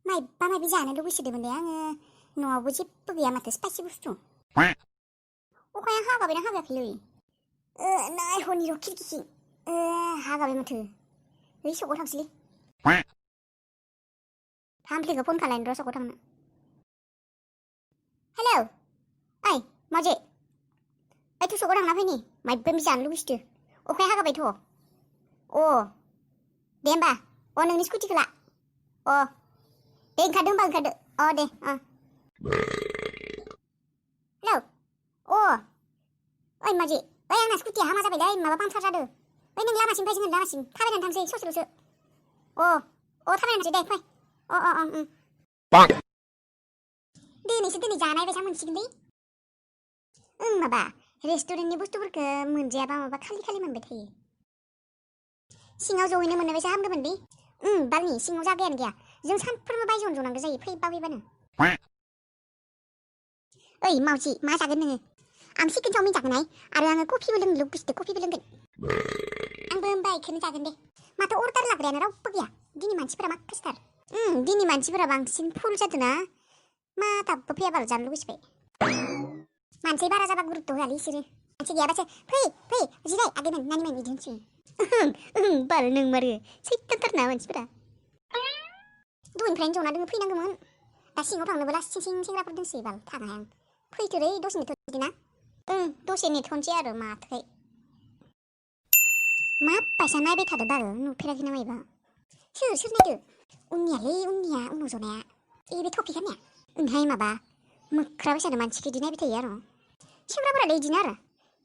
मायबा मायबि जानो लुगैसोदोंमोनलै आङो न'आवबो जेबो गैया माथो स्पाइसि बुस्थु अखाया हागाबायना हागायाखैलै नायहरनि र' खिरखिखि हागाबाय माथो ओइ सकआव थांसैलै फामफ्लिखौ फन खालायनो र' सकआव थांनो हेलौ ओइ माजे ओइ थु सकआव थांना फैनि मायबा मायबि जानो लुगैसोदो अखाया हागाबायथ' दे होमबा नोंनि स्कुटिखौ ला दे ओंखारदो होमबा ओंखारदो दे हेलौ ओइ माजे ओइ आंना स्कुटिया हामा जाबायलै माबा पांचार जादों ओइ नों लामासिम फै जोङो लामासिम थाबायनानै थांसै ससेल'सो थाबायनानै थांसै दे फै दिनै जानाय बायसा मोनसिगोनलै माबा रेस्टुरेन्टनि बुस्थुफोरखौ मोनजायाबा माबा खालि खालि मोनबाय थायो सिङाव जहैनो मोननाय बायसा हामदोंमोनलै बालनि सिङाव जागायानो गैया जों सानफ्रोमबो बायजोआवनो जनांगौ जायो फैबानो ओइ मावजि मा जागोन नोङो आं चिकेन चावमिन जागोनहाय आरो आङो कफिबो लोंनो लुगैसोदों कफिबो लोंगोन आंबो होमबा बेखौनो जागोन दे माथो अर्डार लाग्रायानो रावबो गैया दिनै मानसिफोरा माखासेथार दिनै मानसिफोरा बांसिन फुल जादोंना मा दाबो फैयाबाल जानो लुगैसोबाय मानसि बारा जाबा गुरुत्त' होआलै इसोरो मानसि गैयाबासो फै जिराय आगैमोन नानिमोन बिदि होनसै बाल नों मारो सैथाथारना मानसिफोरा दहायनिफ्रायनो जना दोङो फैनांगौमोन दा सिङाव थांनोबो लासिं सिं सेंग्राफोर दंसै बाल थानो हाया आं फैथ'रै दसे नेथ'दो ना दसे नेथ'नोसै आरो माथोखाय मा बायसा नायबाय थादो बाल नुफेराखै ना मायबा सोर नायदो उननिया उनाव जनाया बे टपिक होननाया ओंहाय माबा मोख्रा बायसानो मानसिखौ इदि नायबाय थायो आरो सेंग्राफोरालाय इदिनो आरो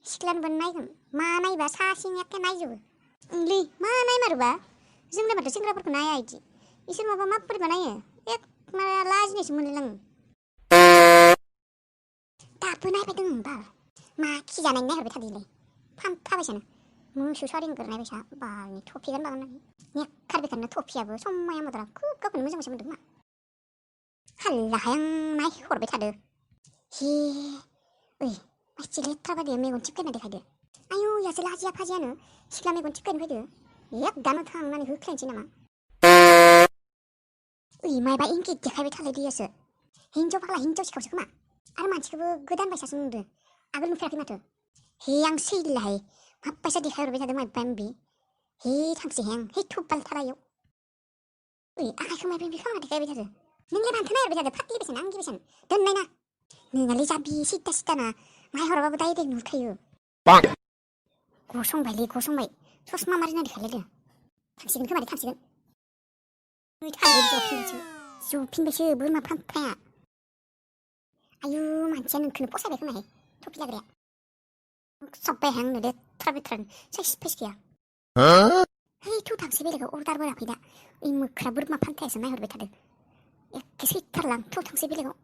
सिख्लानोबो नायगोन मा नायबा सासेनि एखे नायजोबो लै मा नायमारोबा जोंलाय माथो सेंग्राफोरखौ नाया इदि इसोर माबा माबोरैबा नायो मा लाजिनायसो मोनलायलाङो दाबो नायबाय दङ बाल मा खिजानायनि नायहरबाय थादोलाय फानथाबायसानो मोसौ सारिंगोर नायबायसा बालनि टपिकआनो माबानानै नेखार बेखारनो टपियाबो समाया मदरा खुब गावखौनो मोजां मोनदों मा हाल्लाहाय आं नायहरबाय थादो मानसि लेथ्रा बायदि मेगन थिबखायना देखायदो आयु यासो लाजिया फाजियानो सिख्ला मेगन थिबखायनो फैदो दानो थांनानै होख्लायनोसै नामा मायबा इंगित देखायबाय थालायदो यासो हिनजाव फाग्ला हिनजाव सिखावसो खोमा आरो मानसिखौबो गोदान बायसासो नुदो आगोल नुफेराखै माथो आं सैलाहाय माबायसा देखायहरबाय थादो मायबा मायबि थांसैहाय आं थुब्बाल थारायाव आखाइखौ मायबा मायबि खालामना देखायबाय थादो नोंलाय मानथो नायहरबाय थादो फाग्लि बेसेन आंगि बेसेन दोननाय ना नोंनालाय जाबि सिदा नायहराबाबो डाइरेक्ट नुखायो गसंबाय ससमा मारिना देखायलायदो थांसिगोन खोमा थांसिगोन जफिनबायसो बोरमा फानफ्राया आयु मानसिया नोंखौनो फसायबाय खोमाहाय टपि लाग्राया सबबायहाय आंनो लेथ्रा बेथ्रानो साइस फाइस गैया थु थांसै बेलेगाव अर्डारबो होआखै दा मोख्रा बोरमा फानफ्रायासो नायहरबाय थादो एखे सैथारलां थु थांसै बेलेगाव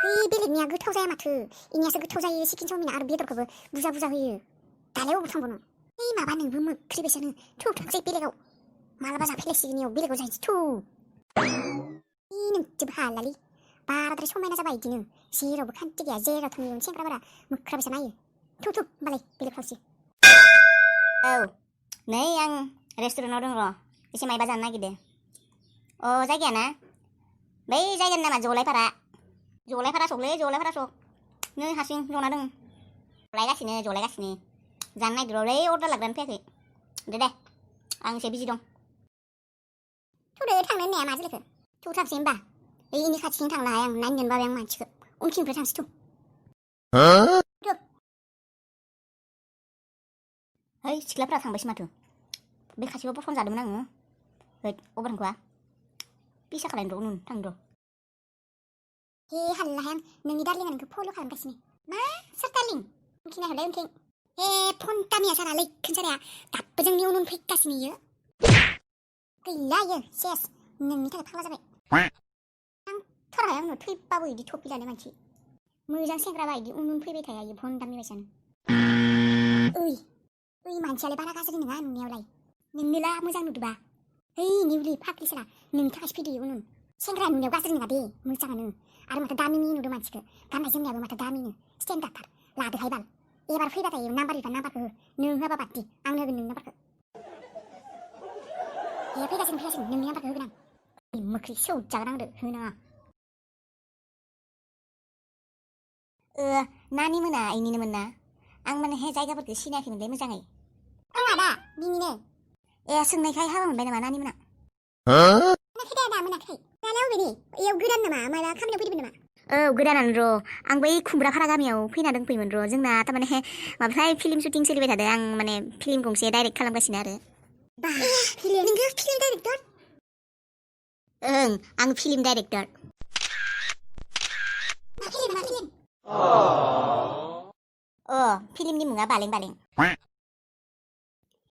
बेलेगनिया गोथाव जाया माथो इनियासो गोथाव जायो चिकेन चावमिना आरो बेदरखौबो बुरजा होयो दालाय अबाव थांबावनो माबा नोंबो मोख्रि बायसानो थु थांसै बेलेगाव मालाबा जाफैलायसिगोन इयाव बेलेगाव जाहैसै थु नोंजोंबो हालालै बाराद्राय समायना जाबाय इदिनो जेरावबो खान्थि गैया जेराव थाङो सेंग्राफोरा मोख्रा बायसा नायो थु होमबालाय बेलेग थांसै नै आं रेस्टुरेन्टाव दं र' एसे मायबा जानो नागिरदों जायगाया ना बै जायगानि नामा जलायपारा सकलै जलायपारा सक नै हारसिं जना दं जलायगासिनो जानो नागिरलै अर्डार लाग्रानो फैयाखै दे आं एसे बिजि दं थुदो थांनो होननाया मा जालायखो थु थांसै होमबा इनि खाथिथिं थांनो हाया आं नायनोनो बाबाय आं मानसिखौ उनथिंनिफ्राय थांसै थु सिख्लाफोरा थांबायसो माथो बे खाथियाव बसन जादोंमोन आङो अबार थांखोआ पिसा खालायनो र' थांनो र' हाल्लाहाय आं नोंनि दार्लिंआ नोंखौ फल' खालामगासिनो मा सोर दार्लिं उनथिं नायहरलाय उनथिं फन गामिया सारा लैखोन साराया दाबो जोंनि उन फैगासिनो इयो गैला इयो सेस नोंनि थाखाय फाग्ला जाबाय आं थराहाय आंनो थैबाबो इदि टपि लानाय मानसि मोजां सेंग्राबा इदि उन फैबाय थाया इयो भन्दामि बायसानो मानसियालाय बारा गाज्रि नङा नुनायावलाय नोंनोला मोजां नुदोबा निउलि फाग्लिसोना नोंनि थाखायसो फैदो उन सेंग्रा नुनायाव गाज्रि नङा दे मोजाङानो आरो माथो दामिनि नुदो मानसिखौ गाननाय जोमनायाबो माथो दामिनो स्टेन्डार्डथार लादोहाय बाल एबार फैबाथाय नाम्बारखौ हो नों होआबा बाददि आंनो होगोन नोंनि नाम्बारखौ फैगासिनो नोंनि नाम्बारखौ होगोन आं मोख्रि सौजागोन होनाङा नानि मोना इनिनोमोन ना आं माने जायगाफोरखौ सिनायाखैमोनलै मोजाङै आदा बिनिनो सोंनायखाय हाबा मोनबाय नामा नानि मोना मोनाखै दे आदा मोनाखै दालाय अबेनि इयाव गोदान नामा माबा खामानियाव फैदोंमोन नामा गोदानानो र' आं बै खुमब्राफारा गामियाव फैना दंफैयोमोन र' जोंना थारमाने माबाथाय फिल्म शुटिं सोलिबाय थादों आं माने फिल्म गंसे डाइरेक्ट खालामगासिनो आरो नोङो फिल्म डाइरेक्टर आं फिल्म डाइरेक्टर मा फिल्म फिल्मनि मुङा बालें बालें